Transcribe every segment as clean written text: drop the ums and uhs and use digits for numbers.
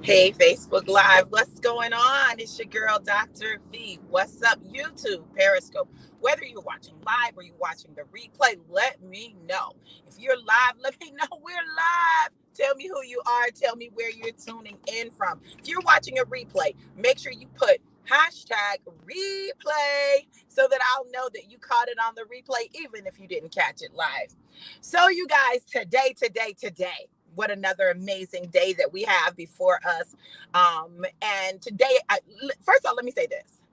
Hey, Facebook Live, what's going on? It's your girl, Dr. V. What's up, YouTube, Periscope? Whether you're watching live or you're watching the replay, let me know. If you're live, let me know we're live. Tell me who you are. Tell me where you're tuning in from. If you're watching a replay, make sure you put hashtag replay so that I'll know that you caught it on the replay, even if you didn't catch it live. So, you guys, today, what another amazing day that we have before us. And today, first of all, let me say this.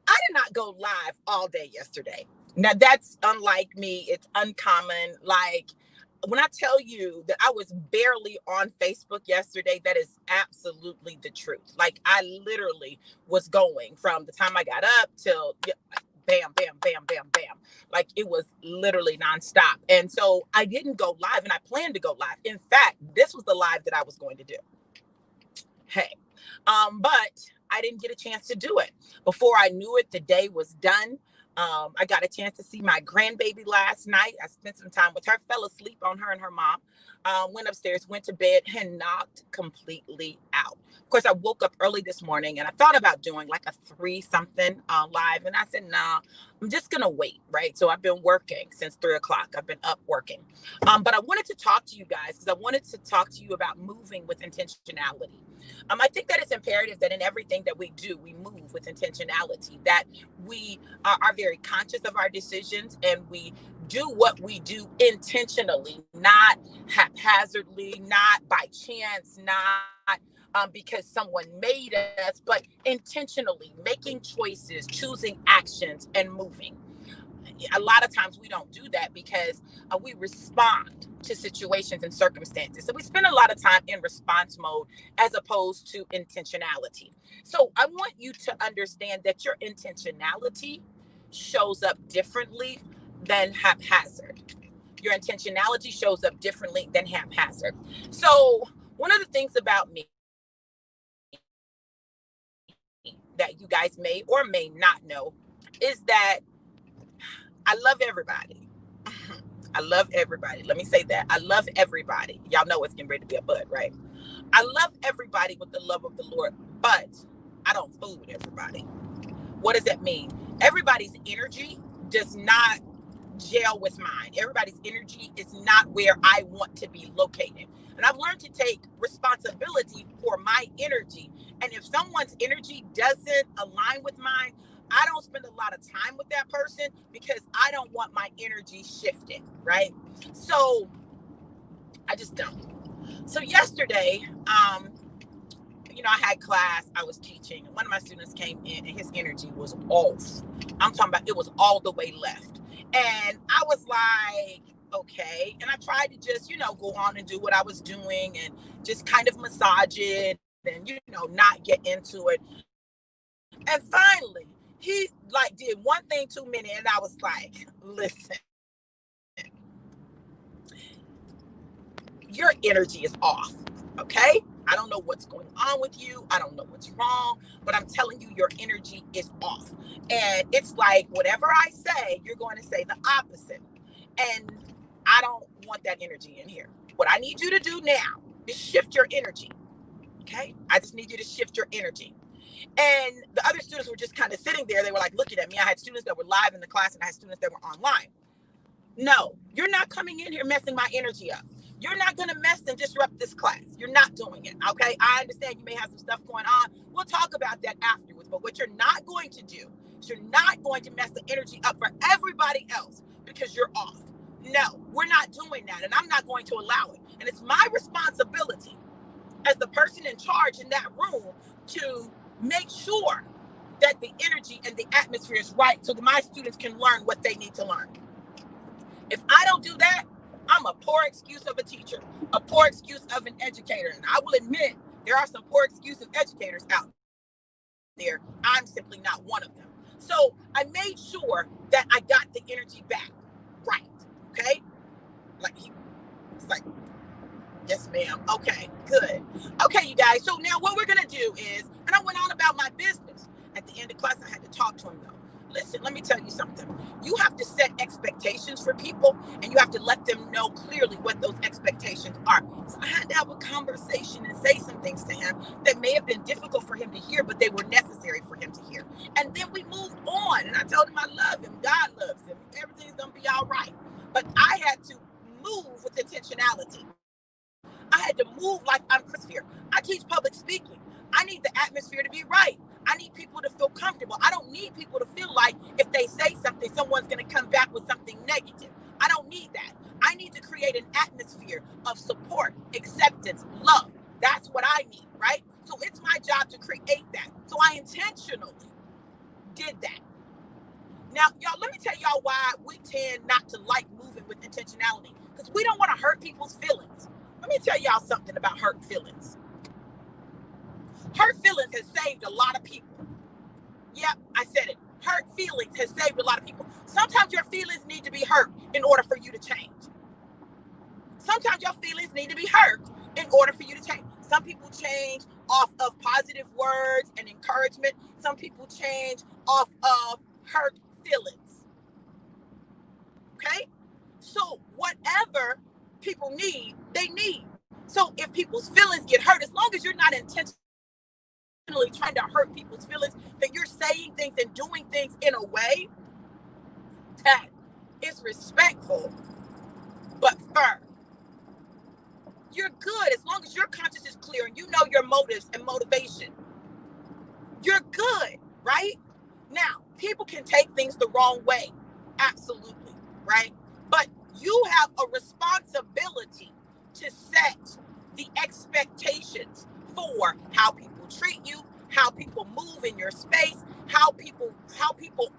I did not go live all day yesterday. Now, that's unlike me. It's uncommon. Like, when I tell you that I was barely on Facebook yesterday, that is absolutely the truth. Like, I literally was going from the time I got up till bam, bam, bam, bam, bam. Like, it was literally nonstop. And so I didn't go live, and I planned to go live. In fact, this was the live that I was going to do. Hey, but I didn't get a chance to do it. Before I knew it, the day was done. I got a chance to see my grandbaby last night. I spent some time with her, fell asleep on her and her mom, went upstairs, went to bed, and knocked completely out. Of course, I woke up early this morning and I thought about doing like a 3-something live. And I said, nah, I'm just going to wait, right? So I've been working since 3 o'clock. I've been up working. But I wanted to talk to you guys because I wanted to talk to you about moving with intentionality. I think that it's imperative that in everything that we do, we move with intentionality, that we are very conscious of our decisions and we do what we do intentionally, not haphazardly, not by chance, not because someone made us, but intentionally making choices, choosing actions, and moving. A lot of times we don't do that because we respond to situations and circumstances. So we spend a lot of time in response mode as opposed to intentionality. So I want you to understand that your intentionality shows up differently than haphazard. Your intentionality shows up differently than haphazard. So one of the things about me that you guys may or may not know is that I love everybody. I love everybody. Let me say that. I love everybody. Y'all know it's getting ready to be a bud, right? I love everybody with the love of the Lord, but I don't fool with everybody. What does that mean? Everybody's energy does not gel with mine. Everybody's energy is not where I want to be located. And I've learned to take responsibility for my energy. And if someone's energy doesn't align with mine, I don't spend a lot of time with that person because I don't want my energy shifted, right? So I just don't. So yesterday, I had class, I was teaching, and one of my students came in and his energy was off. I'm talking about it was all the way left. And I was like, okay. And I tried to just, go on and do what I was doing and just kind of massage it and, not get into it. And finally, he like did one thing too many. And I was like, listen, your energy is off. Okay. I don't know what's going on with you. I don't know what's wrong, but I'm telling you, your energy is off. And it's like, whatever I say, you're going to say the opposite. And I don't want that energy in here. What I need you to do now is shift your energy. Okay. I just need you to shift your energy. And the other students were just kind of sitting there. They were like looking at me. I had students that were live in the class and I had students that were online. No, you're not coming in here messing my energy up. You're not going to mess and disrupt this class. You're not doing it. Okay. I understand you may have some stuff going on. We'll talk about that afterwards. But what you're not going to do is you're not going to mess the energy up for everybody else because you're off. No, we're not doing that. And I'm not going to allow it. And it's my responsibility as the person in charge in that room to make sure that the energy and the atmosphere is right so that my students can learn what they need to learn. If I don't do that, I'm a poor excuse of a teacher, a poor excuse of an educator. And I will admit there are some poor excuses educators out there. I'm simply not one of them. So I made sure that I got the energy back right. Okay. It's like, yes, ma'am. Okay, good. Okay, you guys. So now what we're going to do is, and I went on about my business. At the end of class, I had to talk to him though. Listen, let me tell you something. You have to set expectations for people and you have to let them know clearly what those expectations are. So I had to have a conversation and say some things to him that may have been difficult for him to hear, but they were necessary for him to hear. And then we moved on, and I told him I love him, God loves him, everything's gonna be all right. But I had to move with intentionality. I had to move like I'm Chris Fear. I teach public speaking. I need the atmosphere to be right. I need people to feel comfortable. I don't need people to feel like if they say something, someone's going to come back with something negative. I don't need that. I need to create an atmosphere of support, acceptance, love. That's what I need, right? So it's my job to create that. So I intentionally did that. Now, y'all, let me tell y'all why we tend not to like moving with intentionality, because we don't want to hurt people's feelings. Let me tell y'all something about hurt feelings. Hurt feelings has saved a lot of people. Yep, I said it. Hurt feelings has saved a lot of people. Sometimes your feelings need to be hurt in order for you to change. Sometimes your feelings need to be hurt in order for you to change. Some people change off of positive words and encouragement. Some people change off of hurt feelings. Okay? So whatever people need, they need. So if people's feelings get hurt, as long as you're not intentionally trying to hurt people's feelings, that you're saying things and doing things in a way that is respectful but firm, you're good. As long as your conscience is clear and you know your motives and motivation, you're good, right? Now, people can take things the wrong way. Absolutely, right? But you have a responsibility to set the expectations for how people treat you, how people move in your space, how people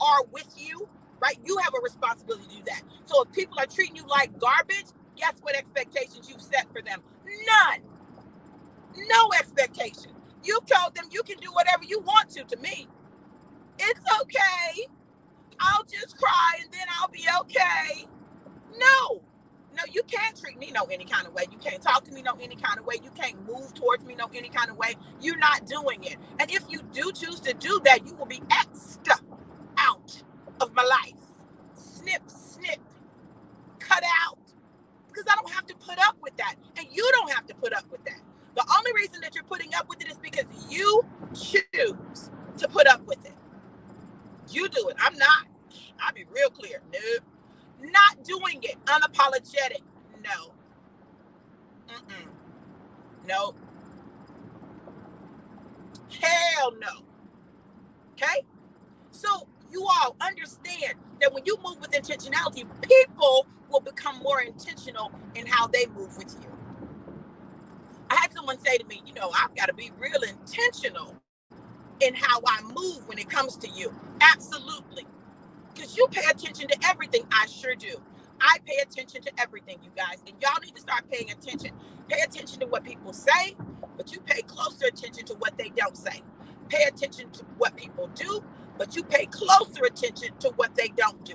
are with you, right? You have a responsibility to do that. So if people are treating you like garbage, guess what expectations you've set for them? None. No expectation. You've told them you can do whatever you want to me. It's okay. I'll just cry and then I'll be okay. No, you can't treat me no any kind of way. You can't talk to me no any kind of way. You can't move towards me no any kind of way. You're not doing it. And if you do choose to do that, you will be X'd out of my life. Snip, cut out. Because I don't have to put up with that. And you don't have to put up with that. The only reason that you're putting up with it is because you choose to put up with it. You do it. I'm not. I'll be real clear. Nope. Not doing it. Unapologetic. No. No. Hell no. Okay? So you all understand that when you move with intentionality, people will become more intentional in how they move with you. I had someone say to me, I've got to be real intentional in how I move when it comes to you. Absolutely. Because you pay attention to everything. I sure do. I pay attention to everything, you guys. And y'all need to start paying attention. Pay attention to what people say, but you pay closer attention to what they don't say. Pay attention to what people do, but you pay closer attention to what they don't do.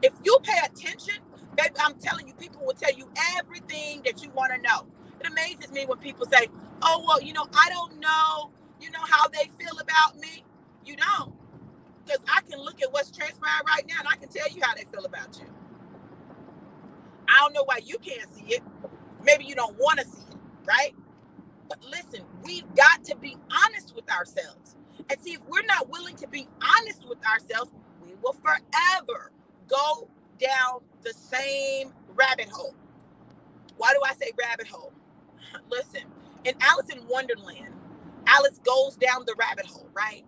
If you pay attention, baby, I'm telling you, people will tell you everything that you want to know. It amazes me when people say, oh, well, I don't know, how they feel about me. You don't. Because I can look at what's transpiring right now and I can tell you how they feel about you. I don't know why you can't see it. Maybe you don't want to see it, right? But listen, we've got to be honest with ourselves. And see, if we're not willing to be honest with ourselves, we will forever go down the same rabbit hole. Why do I say rabbit hole? Listen, in Alice in Wonderland, Alice goes down the rabbit hole, right?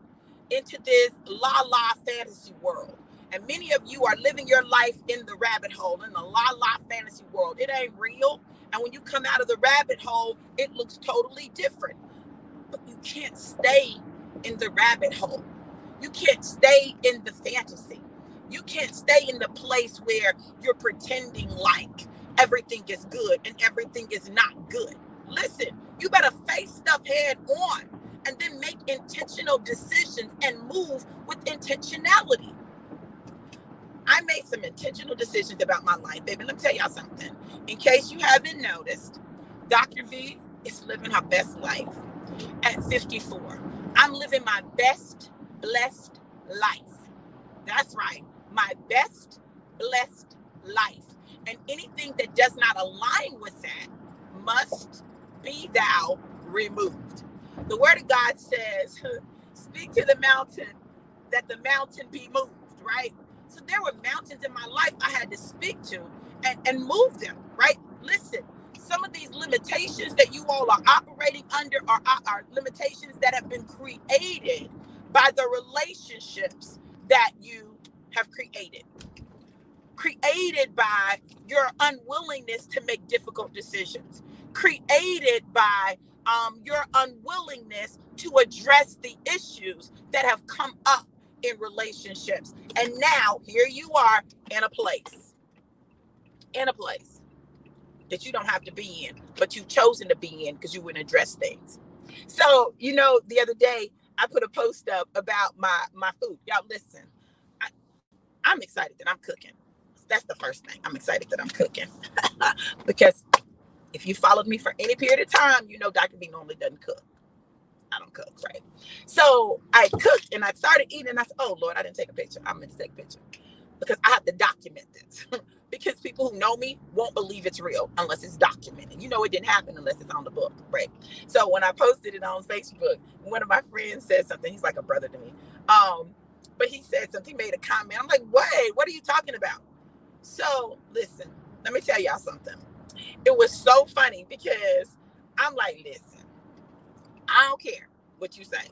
Into this la-la fantasy world. And many of you are living your life in the rabbit hole, in the la-la fantasy world. It ain't real. And when you come out of the rabbit hole, it looks totally different. But you can't stay in the rabbit hole. You can't stay in the fantasy. You can't stay in the place where you're pretending like everything is good and everything is not good. Listen, you better face stuff head on and then make intentional decisions and move with intentionality. I made some intentional decisions about my life, baby. Let me tell y'all something. In case you haven't noticed, Dr. V is living her best life at 54. I'm living my best, blessed life. That's right. My best, blessed life. And anything that does not align with that must be thou removed. The word of God says, speak to the mountain, that the mountain be moved, right? So there were mountains in my life I had to speak to and move them, right? Listen, some of these limitations that you all are operating under are limitations that have been created by the relationships that you have created by your unwillingness to make difficult decisions, created by your unwillingness to address the issues that have come up in relationships. And now here you are in a place that you don't have to be in, but you've chosen to be in because you wouldn't address things. So, the other day I put a post up about my food. Y'all listen, I'm excited that I'm cooking. That's the first thing. I'm excited that I'm cooking because if you followed me for any period of time, Dr. B normally doesn't cook. I don't cook, right? So I cooked and I started eating and I said, oh Lord, I didn't take a picture. I'm going to take a picture because I have to document this because people who know me won't believe it's real unless it's documented. It didn't happen unless it's on the book, right? So when I posted it on Facebook, one of my friends said something. He's like a brother to me. But he said something, he made a comment. I'm like, wait, what are you talking about? So listen, let me tell y'all something. It was so funny because I'm like, listen, I don't care what you say.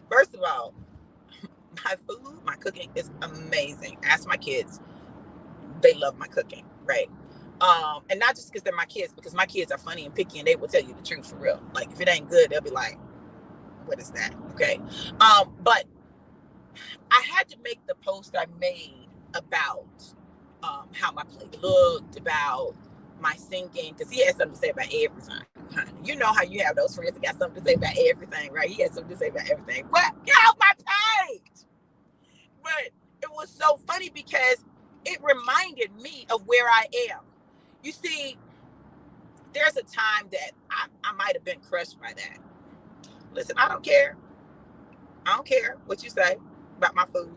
First of all, my food, my cooking is amazing. Ask my kids. They love my cooking, right? And not just because they're my kids, because my kids are funny and picky and they will tell you the truth for real. Like if it ain't good, they'll be like, what is that? Okay. But I had to make the post I made about how my plate looked, about my singing, because he had something to say about everything. You know how you have those friends that got something to say about everything, right? He had something to say about everything. What? Get off my page! But it was so funny because it reminded me of where I am. You see, there's a time that I might have been crushed by that. Listen, I don't care. I don't care what you say about my food,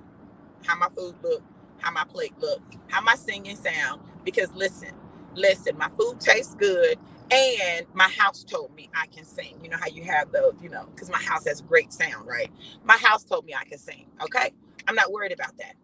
how my food look, how my plate look, how my singing sound. Because listen, my food tastes good and my house told me I can sing. You know how you have those, because my house has great sound, right? My house told me I can sing, okay? I'm not worried about that.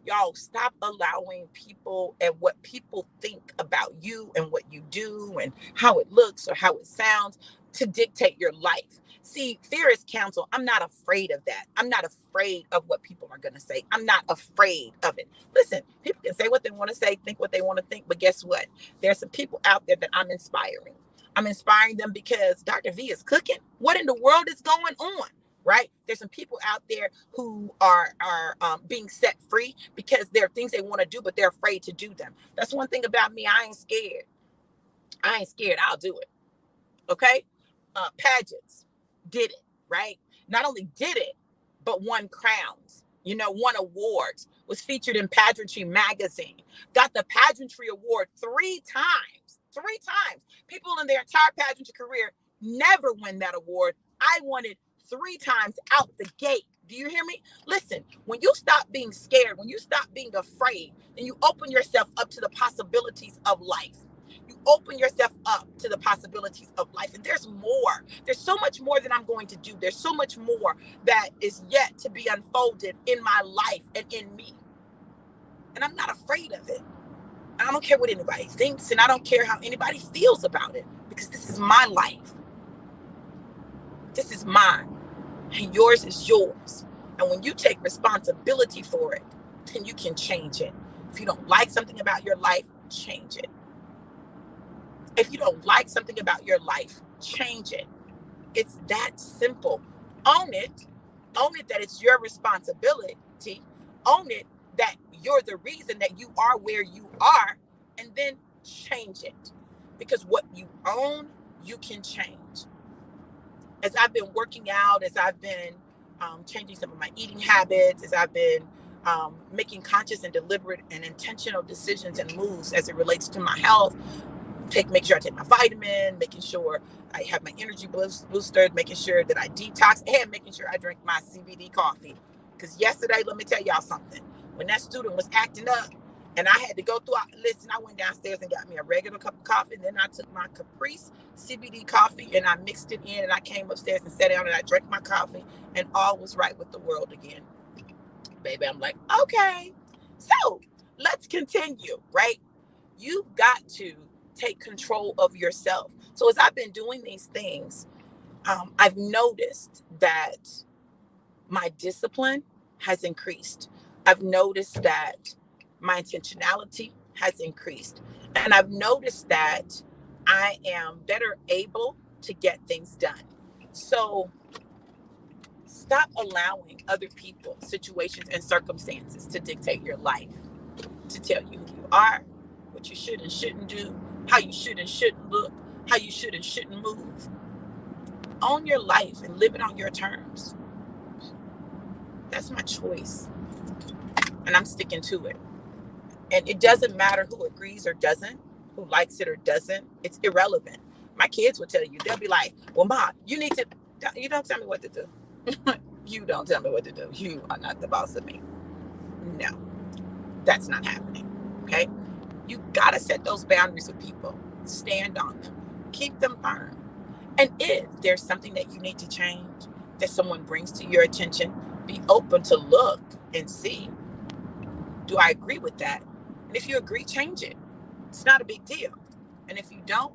Y'all stop allowing people and what people think about you and what you do and how it looks or how it sounds to dictate your life. See, fear is counsel. I'm not afraid of that. I'm not afraid of what people are going to say. I'm not afraid of it. Listen, people can say what they want to say, think what they want to think, but guess what? There's some people out there that I'm inspiring. I'm inspiring them because Dr. V is cooking. What in the world is going on? Right? There's some people out there who are being set free because there are things they want to do, but they're afraid to do them. That's one thing about me. I ain't scared. I'll do it. Okay? Pageants did it, right? Not only did it, but won crowns, won awards, was featured in Pageantry magazine, got the Pageantry award 3 times. 3 times. People in their entire pageantry career never win that award. I won it 3 times out the gate. Do you hear me? Listen, when you stop being scared, when you stop being afraid, then you open yourself up to the possibilities of life. You open yourself up to the possibilities of life. And there's more. There's so much more that I'm going to do. There's so much more that is yet to be unfolded in my life and in me. And I'm not afraid of it. I don't care what anybody thinks, and I don't care how anybody feels about it, because this is my life. This is mine, and yours is yours. And when you take responsibility for it, then you can change it. If you don't like something about your life, change it. If you don't like something about your life, change it. It's that simple. Own it. Own it that it's your responsibility. Own it that you're the reason that you are where you are, and then change it. Because what you own, you can change. As I've been working out, as I've been changing some of my eating habits, as I've been making conscious and deliberate and intentional decisions and moves as it relates to my health, making sure I take my vitamin, making sure I have my energy boosted, making sure that I detox, and making sure I drink my CBD coffee. Because yesterday, let me tell y'all something. When that student was acting up And I had to go through. Listen, I went downstairs and got me a regular cup of coffee. And then I took my Caprice CBD coffee and I mixed it in. And I came upstairs and sat down and I drank my coffee. And all was right with the world again. Baby, I'm like, okay. So let's continue, right? You've got to take control of yourself. So as I've been doing these things, I've noticed that my discipline has increased. I've noticed that my intentionality has increased. And I've noticed that I am better able to get things done. So stop allowing other people, situations, and circumstances to dictate your life, to tell you who you are, what you should and shouldn't do, how you should and shouldn't look, how you should and shouldn't move. Own your life and live it on your terms. That's my choice. And I'm sticking to it. And it doesn't matter who agrees or doesn't, who likes it or doesn't. It's irrelevant. My kids will tell you, they'll be like, well, Ma, you don't tell me what to do. You don't tell me what to do. You are not the boss of me. No, that's not happening. Okay? You got to set those boundaries with people. Stand on them. Keep them firm. And if there's something that you need to change, that someone brings to your attention, be open to look and see, do I agree with that? And if you agree, change it. It's not a big deal. And if you don't,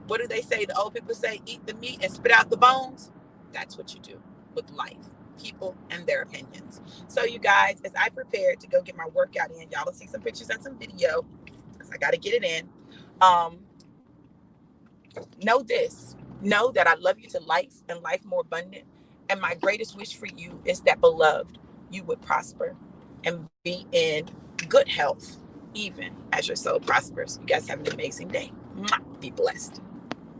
what do they say? The old people say, eat the meat and spit out the bones. That's what you do with life, people, and their opinions. So you guys, as I prepare to go get my workout in, y'all will see some pictures and some video because I got to get it in. Know this. Know that I love you to life and life more abundant. And my greatest wish for you is that, beloved, you would prosper and be in good health, even as your soul prospers. You guys have an amazing day. Be blessed.